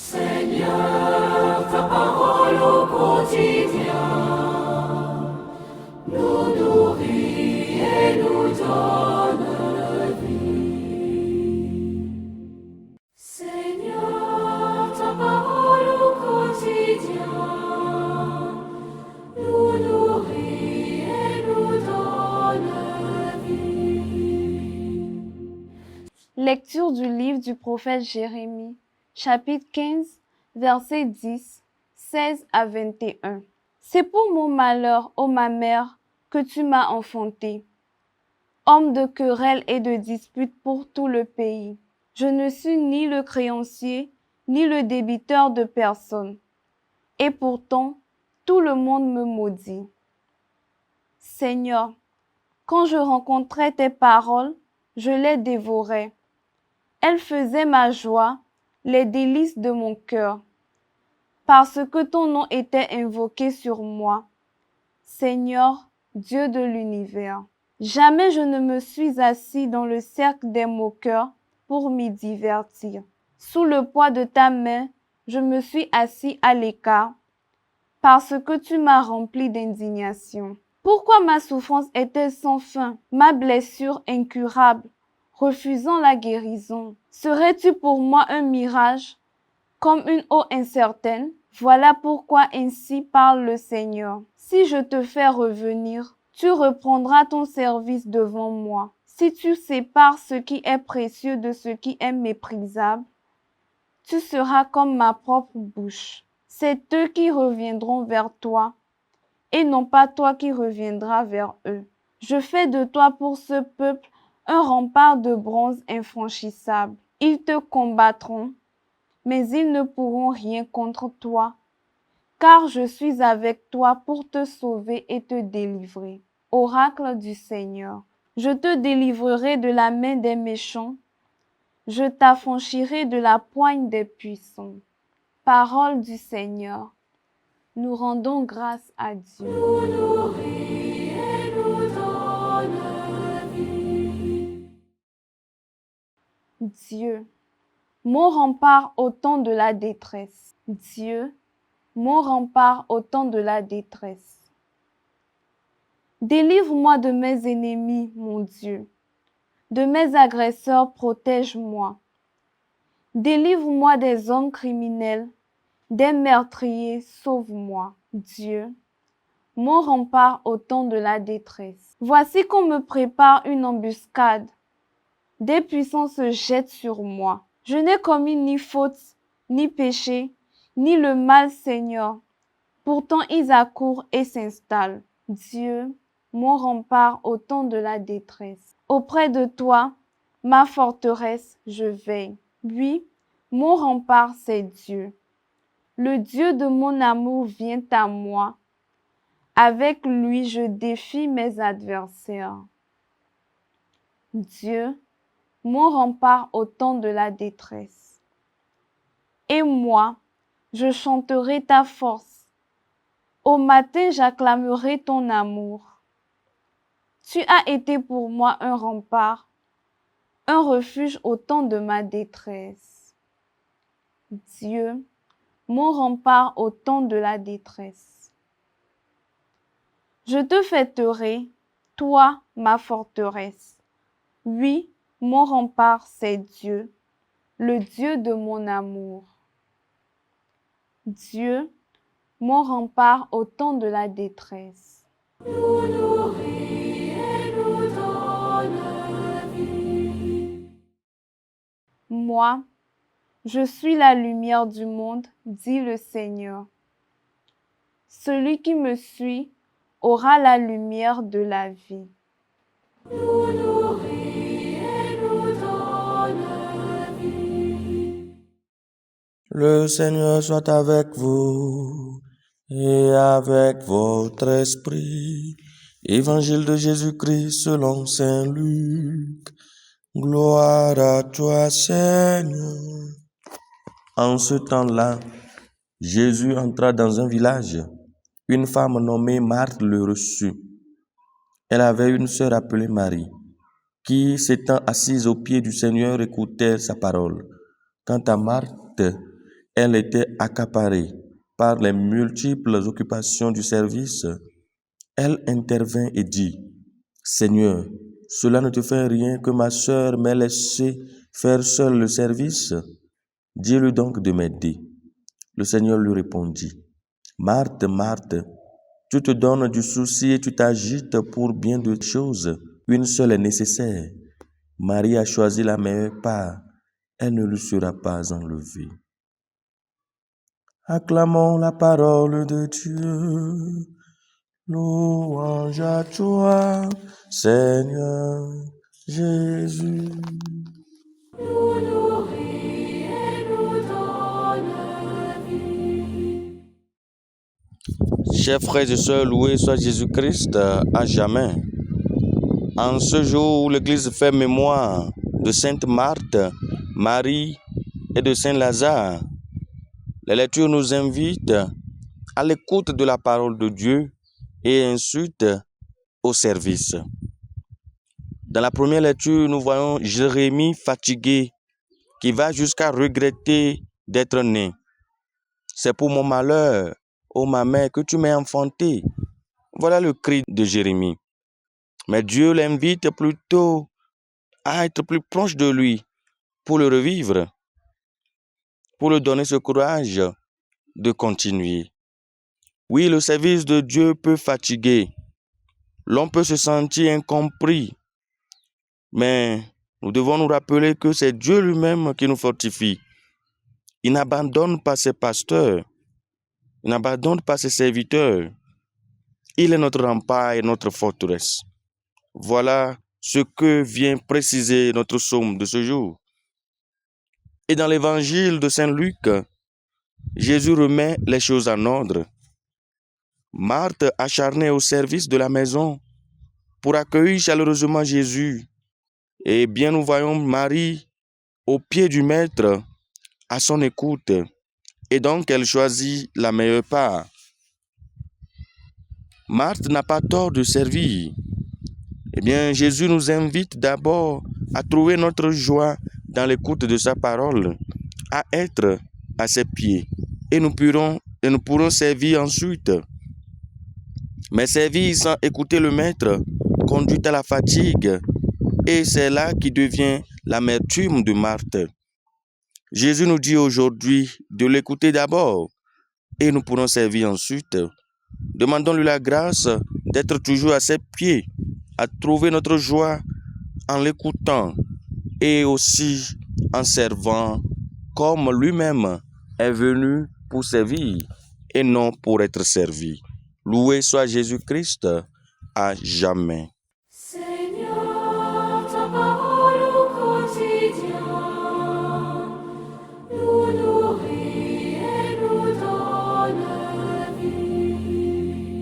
Seigneur, ta parole au quotidien nous nourrit et nous donne vie. Seigneur, ta parole au quotidien nous nourrit et nous donne vie. Lecture du livre du prophète Jérémie, chapitre 15, versets 10, 16 à 21. C'est pour mon malheur, ô ma mère, que tu m'as enfanté. Homme de querelle et de dispute pour tout le pays. Je ne suis ni le créancier, ni le débiteur de personne. Et pourtant, tout le monde me maudit. Seigneur, quand je rencontrais tes paroles, je les dévorais. Elles faisaient ma joie, les délices de mon cœur, parce que ton nom était invoqué sur moi. Seigneur, Dieu de l'univers. Jamais je ne me suis assis dans le cercle des moqueurs pour m'y divertir. Sous le poids de ta main, je me suis assis à l'écart, parce que tu m'as rempli d'indignation. Pourquoi ma souffrance est-elle sans fin, ma blessure incurable, refusant la guérison? Serais-tu pour moi un mirage, comme une eau incertaine? Voilà pourquoi ainsi parle le Seigneur. Si je te fais revenir, tu reprendras ton service devant moi. Si tu sépares ce qui est précieux de ce qui est méprisable, tu seras comme ma propre bouche. C'est eux qui reviendront vers toi, et non pas toi qui reviendras vers eux. Je fais de toi pour ce peuple un rempart de bronze infranchissable. Ils te combattront, mais ils ne pourront rien contre toi, car je suis avec toi pour te sauver et te délivrer. Oracle du Seigneur. Je te délivrerai de la main des méchants, je t'affranchirai de la poigne des puissants. Parole du Seigneur. Nous rendons grâce à Dieu. Nous nourrit et nous donne vie. Dieu, mon rempart au temps de la détresse. Dieu, mon rempart au temps de la détresse. Délivre-moi de mes ennemis, mon Dieu. De mes agresseurs, protège-moi. Délivre-moi des hommes criminels, des meurtriers, sauve-moi. Dieu, mon rempart au temps de la détresse. Voici qu'on me prépare une embuscade. Des puissants se jettent sur moi. Je n'ai commis ni faute, ni péché, ni le mal, Seigneur. Pourtant ils accourent et s'installent. Dieu, mon rempart au temps de la détresse. Auprès de toi, ma forteresse, je veille. Oui, mon rempart, c'est Dieu. Le Dieu de mon amour vient à moi. Avec lui, je défie mes adversaires. Dieu, mon rempart au temps de la détresse. Et moi, je chanterai ta force. Au matin, j'acclamerai ton amour. Tu as été pour moi un rempart, un refuge au temps de ma détresse. Dieu, mon rempart au temps de la détresse. Je te fêterai, toi, ma forteresse. Oui, mon rempart, c'est Dieu, le Dieu de mon amour. Dieu, mon rempart au temps de la détresse. Nous nourrit et nous donne vie. Moi, je suis la lumière du monde, dit le Seigneur. Celui qui me suit aura la lumière de la vie. Nous nourrit et nous donne vie. Le Seigneur soit avec vous et avec votre esprit. Évangile de Jésus-Christ selon saint Luc. Gloire à toi, Seigneur. En ce temps-là, Jésus entra dans un village. Une femme nommée Marthe le reçut. Elle avait une sœur appelée Marie, qui, s'étant assise aux pieds du Seigneur, écoutait sa parole. Quant à Marthe, elle était accaparée par les multiples occupations du service, elle intervint et dit, « Seigneur, cela ne te fait rien que ma sœur m'ait laissé faire seule le service? Dis-lui donc de m'aider. » Le Seigneur lui répondit, « Marthe, Marthe, tu te donnes du souci et tu t'agites pour bien de choses. Une seule est nécessaire. Marie a choisi la meilleure part. Elle ne lui sera pas enlevée. » Acclamons la parole de Dieu. Louange à toi, Seigneur Jésus. Nous nourrit et nous donne vie. Chers frères et sœurs, loué soit Jésus-Christ à jamais. En ce jour où l'Église fait mémoire de Sainte Marthe, Marie et de Saint Lazare, les lectures nous invitent à l'écoute de la parole de Dieu et ensuite au service. Dans la première lecture, nous voyons Jérémie fatigué qui va jusqu'à regretter d'être né. C'est pour mon malheur, ô ma mère, que tu m'as enfanté. Voilà le cri de Jérémie. Mais Dieu l'invite plutôt à être plus proche de lui pour le revivre, pour lui donner ce courage de continuer. Oui, le service de Dieu peut fatiguer. L'on peut se sentir incompris. Mais nous devons nous rappeler que c'est Dieu lui-même qui nous fortifie. Il n'abandonne pas ses pasteurs. Il n'abandonne pas ses serviteurs. Il est notre rempart et notre forteresse. Voilà ce que vient préciser notre psaume de ce jour. Et dans l'évangile de Saint Luc, Jésus remet les choses en ordre. Marthe, acharnée au service de la maison, pour accueillir chaleureusement Jésus. Et bien nous voyons Marie au pied du Maître, à son écoute. Et donc elle choisit la meilleure part. Marthe n'a pas tort de servir. Eh bien, Jésus nous invite d'abord à trouver notre joie dans l'écoute de sa parole, à être à ses pieds. Et nous pourrons servir ensuite. Mais servir sans écouter le Maître conduit à la fatigue. Et c'est là qui devient l'amertume de Marthe. Jésus nous dit aujourd'hui de l'écouter d'abord et nous pourrons servir ensuite. Demandons-lui la grâce d'être toujours à ses pieds, à trouver notre joie en l'écoutant et aussi en servant comme lui-même est venu pour servir et non pour être servi. Loué soit Jésus-Christ à jamais.